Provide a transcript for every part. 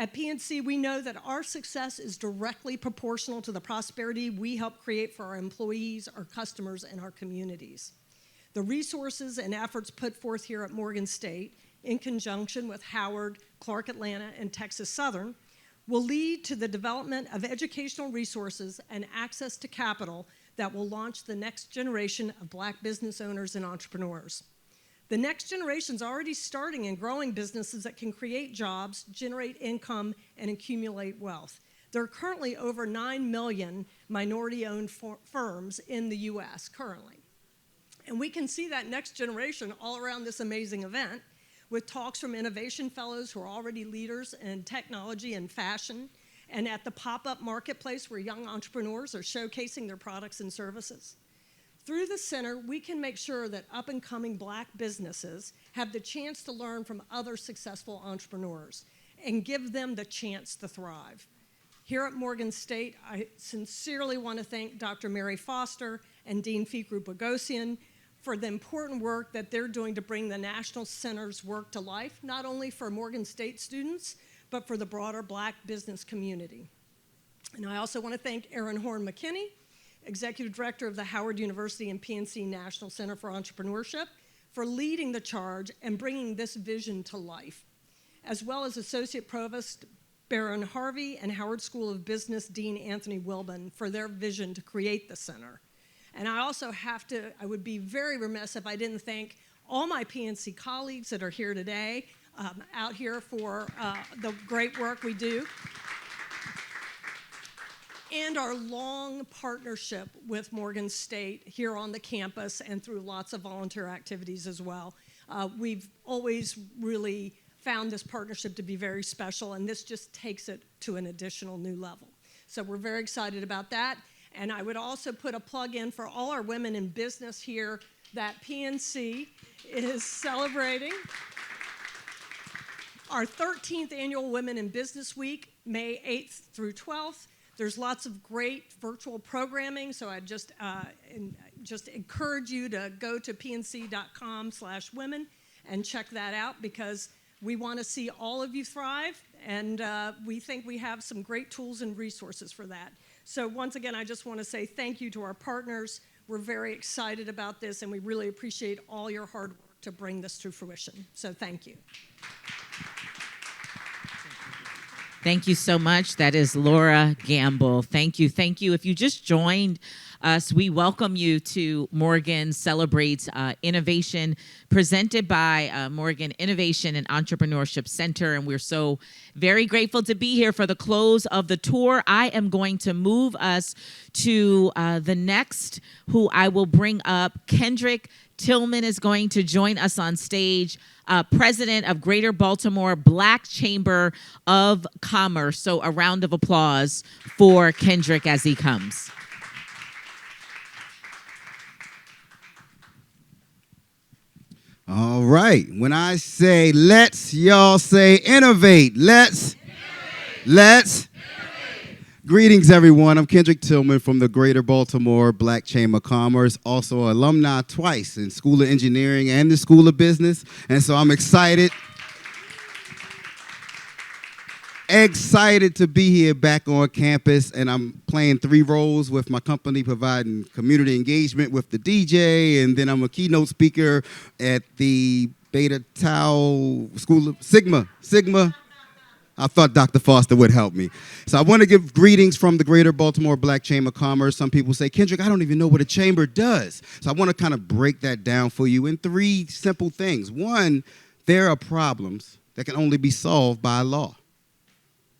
At PNC, we know that our success is directly proportional to the prosperity we help create for our employees, our customers, and our communities. The resources and efforts put forth here at Morgan State, in conjunction with Howard, Clark Atlanta, and Texas Southern, will lead to the development of educational resources and access to capital that will launch the next generation of Black business owners and entrepreneurs. The next generation is already starting and growing businesses that can create jobs, generate income, and accumulate wealth. There are currently over 9 million minority-owned firms in the U.S. currently. And we can see that next generation all around this amazing event with talks from innovation fellows who are already leaders in technology and fashion, and at the pop-up marketplace where young entrepreneurs are showcasing their products and services. Through the center, we can make sure that up-and-coming Black businesses have the chance to learn from other successful entrepreneurs and give them the chance to thrive. Here at Morgan State, I sincerely want to thank Dr. Mary Foster and Dean Fikru Bogosian for the important work that they're doing to bring the National Center's work to life, not only for Morgan State students, but for the broader Black business community. And I also want to thank Erin Horne McKinney, Executive Director of the Howard University and PNC National Center for Entrepreneurship, for leading the charge and bringing this vision to life, as well as Associate Provost Baron Harvey and Howard School of Business Dean Anthony Wilbon for their vision to create the center. And I also I would be very remiss if I didn't thank all my PNC colleagues that are here today, out here for the great work we do, and our long partnership with Morgan State here on the campus and through lots of volunteer activities as well. We've always really found this partnership to be very special, and this just takes it to an additional new level. So we're very excited about that. And I would also put a plug in for all our women in business here that PNC is celebrating our 13th annual Women in Business Week, May 8th through 12th. There's lots of great virtual programming, so I just encourage you to go to pnc.com/women and check that out, because we want to see all of you thrive, and we think we have some great tools and resources for that. So once again, I just want to say thank you to our partners. We're very excited about this, and we really appreciate all your hard work to bring this to fruition. So thank you. Thank you so much. That is Laura Gamble. Thank you. Thank you. If you just joined us, we welcome you to Morgan Celebrates Innovation, presented by Morgan Innovation and Entrepreneurship Center. And we're so very grateful to be here for the close of the tour. I am going to move us to the next, who I will bring up. Kendrick Tillman is going to join us on stage, president of Greater Baltimore Black Chamber of Commerce. So a round of applause for Kendrick as he comes. All right. When I say let's, y'all say innovate. Let's. Innovate. Greetings, everyone. I'm Kendrick Tillman from the Greater Baltimore Black Chamber of Commerce, also alumni twice in School of Engineering and the School of Business. And so I'm excited to be here back on campus, and I'm playing 3 roles with my company, providing community engagement with the DJ, and then I'm a keynote speaker at the Beta Tau School of Sigma. I thought Dr. Foster would help me. So I want to give greetings from the Greater Baltimore Black Chamber of Commerce. Some people say, Kendrick, I don't even know what a chamber does. So I want to kind of break that down for you in 3 simple things. 1, there are problems that can only be solved by law.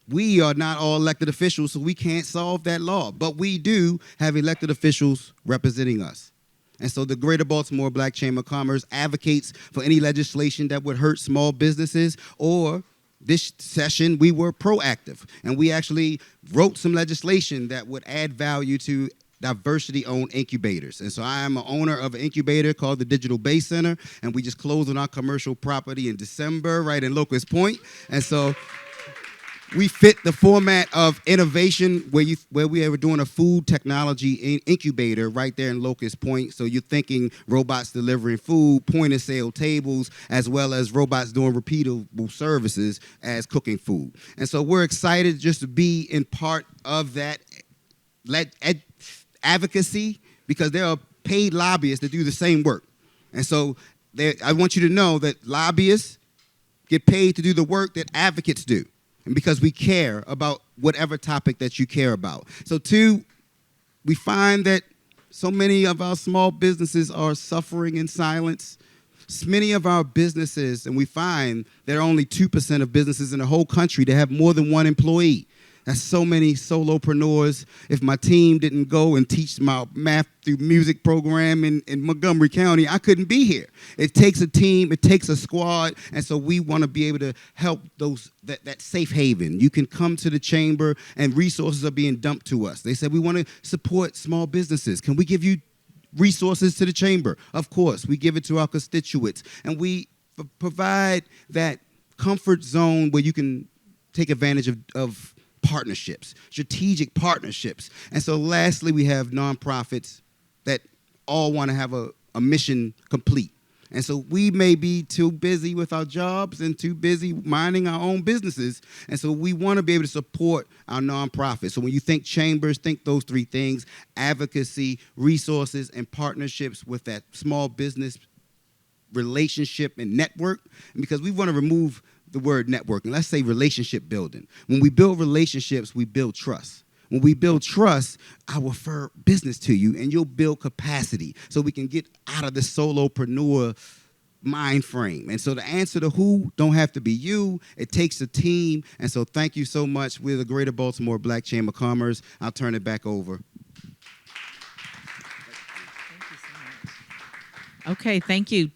We are not all elected officials, so we can't solve that law. But we do have elected officials representing us. And so the Greater Baltimore Black Chamber of Commerce advocates for any legislation that would hurt small businesses, or this session, we were proactive, and we actually wrote some legislation that would add value to diversity-owned incubators. And so I am an owner of an incubator called the Digital Bay Center, and we just closed on our commercial property in December, right in Locust Point. And so We fit the format of innovation where we were doing a food technology incubator right there in Locust Point. So you're thinking robots delivering food, point of sale tables, as well as robots doing repeatable services as cooking food. And so we're excited just to be in part of that advocacy, because there are paid lobbyists that do the same work. And so I want you to know that lobbyists get paid to do the work that advocates do. And because we care about whatever topic that you care about. So two, we find that so many of our small businesses are suffering in silence. Many of our businesses, and we find there are only 2% of businesses in the whole country that have more than one employee. That's so many solopreneurs. If my team didn't go and teach my math through music program in Montgomery County, I couldn't be here. It takes a team, it takes a squad, and so we want to be able to help that safe haven. You can come to the chamber and resources are being dumped to us. They said, we want to support small businesses. Can we give you resources to the chamber? Of course, we give it to our constituents, and we provide that comfort zone where you can take advantage of partnerships, strategic partnerships. And so lastly, we have nonprofits that all want to have a mission complete. And so we may be too busy with our jobs and too busy minding our own businesses. And so we want to be able to support our nonprofits. So when you think chambers, think those three things: advocacy, resources, and partnerships with that small business relationship and network. And because we want to remove the word networking, let's say relationship building. When we build relationships, we build trust. When we build trust, I will refer business to you, and you'll build capacity so we can get out of the solopreneur mind frame. And so the answer to who don't have to be you. It takes a team. And so thank you so much. We're the Greater Baltimore Black Chamber of Commerce. I'll turn it back over. Okay, thank you,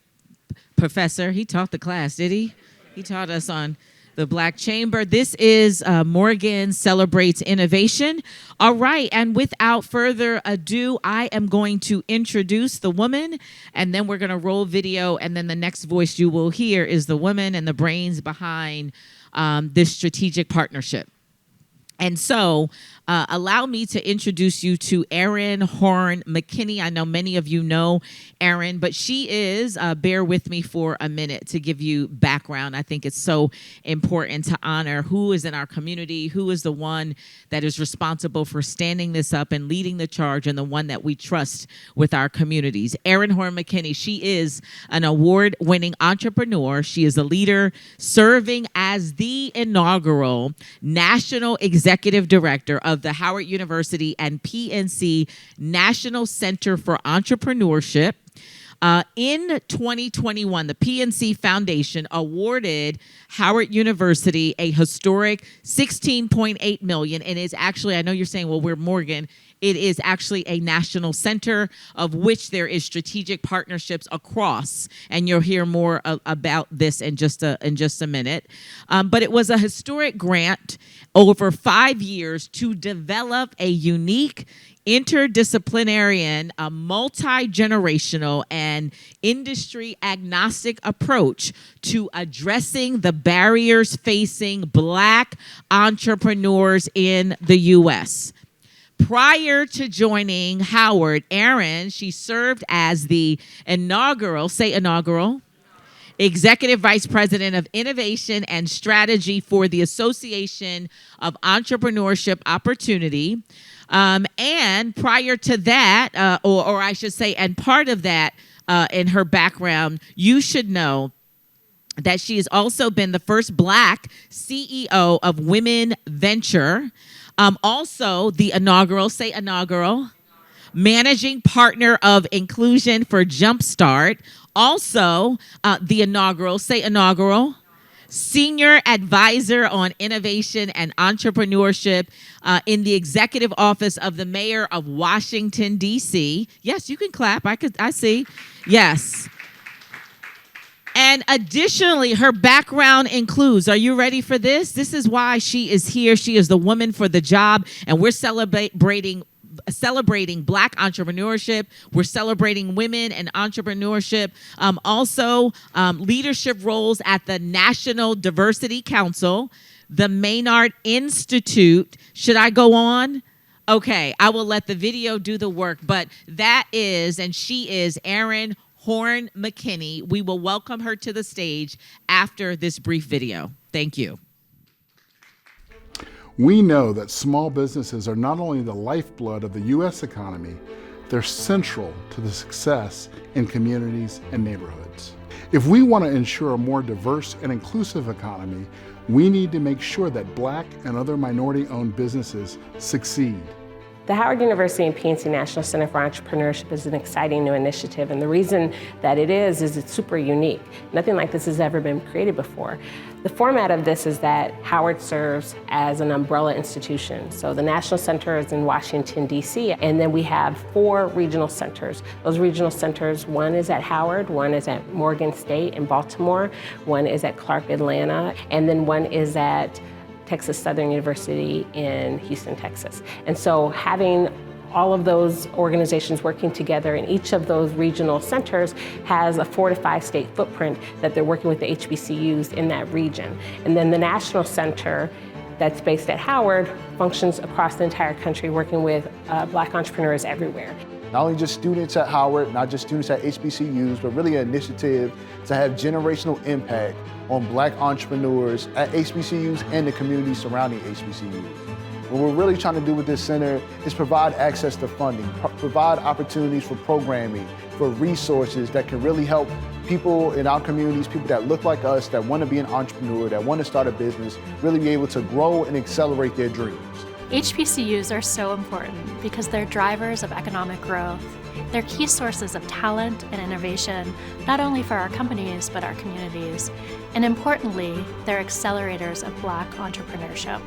Professor. He taught the class, did he? He taught us on the Black Chamber. This is Morgan Celebrates Innovation. All right, and without further ado, I am going to introduce the woman, and then we're going to roll video, and then the next voice you will hear is the woman and the brains behind this strategic partnership. And so allow me to introduce you to Erin Horne McKinney. I know many of you know Erin, but she is, bear with me for a minute to give you background. I think it's so important to honor who is in our community, who is the one that is responsible for standing this up and leading the charge, and the one that we trust with our communities. Erin Horne McKinney, she is an award-winning entrepreneur. She is a leader serving as the inaugural National Executive Director of the Howard University and PNC National Center for Entrepreneurship. In 2021, the PNC Foundation awarded Howard University a historic $16.8 million, and it's actually, I know you're saying, well, we're Morgan. It is actually a national center of which there is strategic partnerships across, and you'll hear more about this in just a minute. But it was a historic grant over 5 years to develop a unique, interdisciplinary, multi-generational, and industry-agnostic approach to addressing the barriers facing Black entrepreneurs in the U.S. Prior to joining Howard, Erin, she served as the inaugural, Executive Vice President of Innovation and Strategy for the Association of Entrepreneurship Opportunity. And prior to that, or I should say, and part of that in her background, you should know that she has also been the first Black CEO of Women Venture. Also the inaugural, Managing Partner of Inclusion for Jumpstart. Also the inaugural, Senior Advisor on Innovation and Entrepreneurship in the Executive Office of the Mayor of Washington, D.C. Yes, you can clap. I see. Yes. And additionally, her background includes, are you ready for this? This is why she is here. She is the woman for the job, and we're celebrating Black entrepreneurship. We're celebrating women and entrepreneurship. Also, leadership roles at the National Diversity Council, the Maynard Institute. Should I go on? Okay, I will let the video do the work, but that is, and she is Erin Horne McKinney. We will welcome her to the stage after this brief video. Thank you. We know that small businesses are not only the lifeblood of the U.S. economy, they're central to the success in communities and neighborhoods. If we want to ensure a more diverse and inclusive economy, we need to make sure that Black and other minority-owned businesses succeed. The Howard University and PNC National Center for Entrepreneurship is an exciting new initiative, and the reason that it is it's super unique. Nothing like this has ever been created before. The format of this is that Howard serves as an umbrella institution. So the National Center is in Washington, D.C., and then we have 4 regional centers. Those regional centers, one is at Howard, one is at Morgan State in Baltimore, one is at Clark, Atlanta, and then one is at Texas Southern University in Houston, Texas. And so having all of those organizations working together in each of those regional centers has a 4 to 5 state footprint that they're working with the HBCUs in that region. And then the National Center that's based at Howard functions across the entire country working with Black entrepreneurs everywhere. Not only just students at Howard, not just students at HBCUs, but really an initiative to have generational impact on Black entrepreneurs at HBCUs and the community surrounding HBCUs. What we're really trying to do with this center is provide access to funding, provide opportunities for programming, for resources that can really help people in our communities, people that look like us, that want to be an entrepreneur, that want to start a business, really be able to grow and accelerate their dreams. HBCUs are so important because they're drivers of economic growth. They're key sources of talent and innovation, not only for our companies, but our communities. And importantly, they're accelerators of Black entrepreneurship.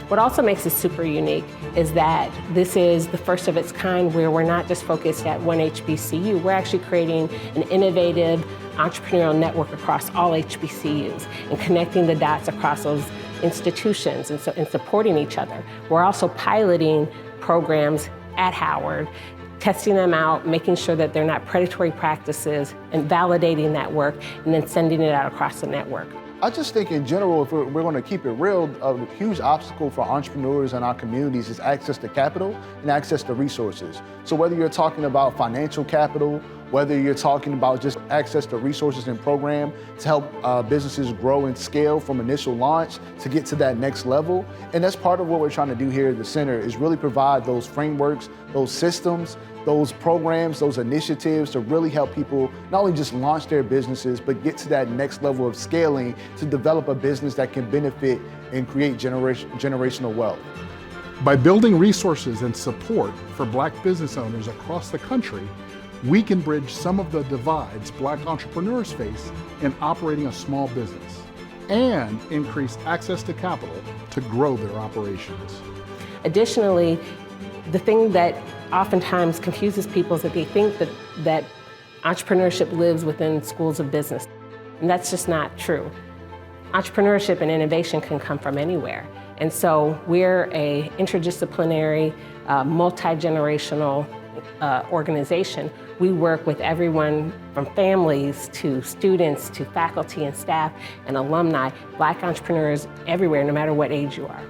What also makes it super unique is that this is the first of its kind where we're not just focused at one HBCU, we're actually creating an innovative entrepreneurial network across all HBCUs and connecting the dots across those institutions and supporting each other. We're also piloting programs at Howard, testing them out, making sure that they're not predatory practices, and validating that work, and then sending it out across the network. I just think in general, if we're going to keep it real, a huge obstacle for entrepreneurs in our communities is access to capital and access to resources. So whether you're talking about financial capital, whether you're talking about just access to resources and program to help businesses grow and scale from initial launch to get to that next level. And that's part of what we're trying to do here at the center is really provide those frameworks, those systems, those programs, those initiatives to really help people not only just launch their businesses, but get to that next level of scaling to develop a business that can benefit and create generational wealth. By building resources and support for Black business owners across the country, we can bridge some of the divides Black entrepreneurs face in operating a small business and increase access to capital to grow their operations. Additionally, the thing that oftentimes confuses people is that they think that entrepreneurship lives within schools of business, and that's just not true. Entrepreneurship and innovation can come from anywhere. And so we're an interdisciplinary, multi-generational organization. We work with everyone from families to students to faculty and staff and alumni, Black entrepreneurs everywhere, no matter what age you are.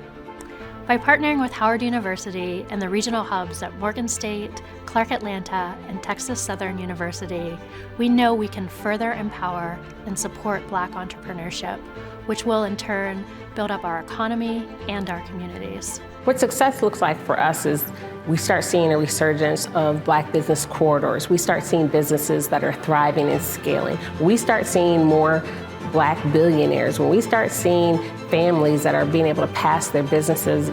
By partnering with Howard University and the regional hubs at Morgan State, Clark Atlanta, and Texas Southern University, we know we can further empower and support Black entrepreneurship, which will in turn build up our economy and our communities. What success looks like for us is we start seeing a resurgence of Black business corridors. We start seeing businesses that are thriving and scaling. We start seeing more Black billionaires. When we start seeing families that are being able to pass their businesses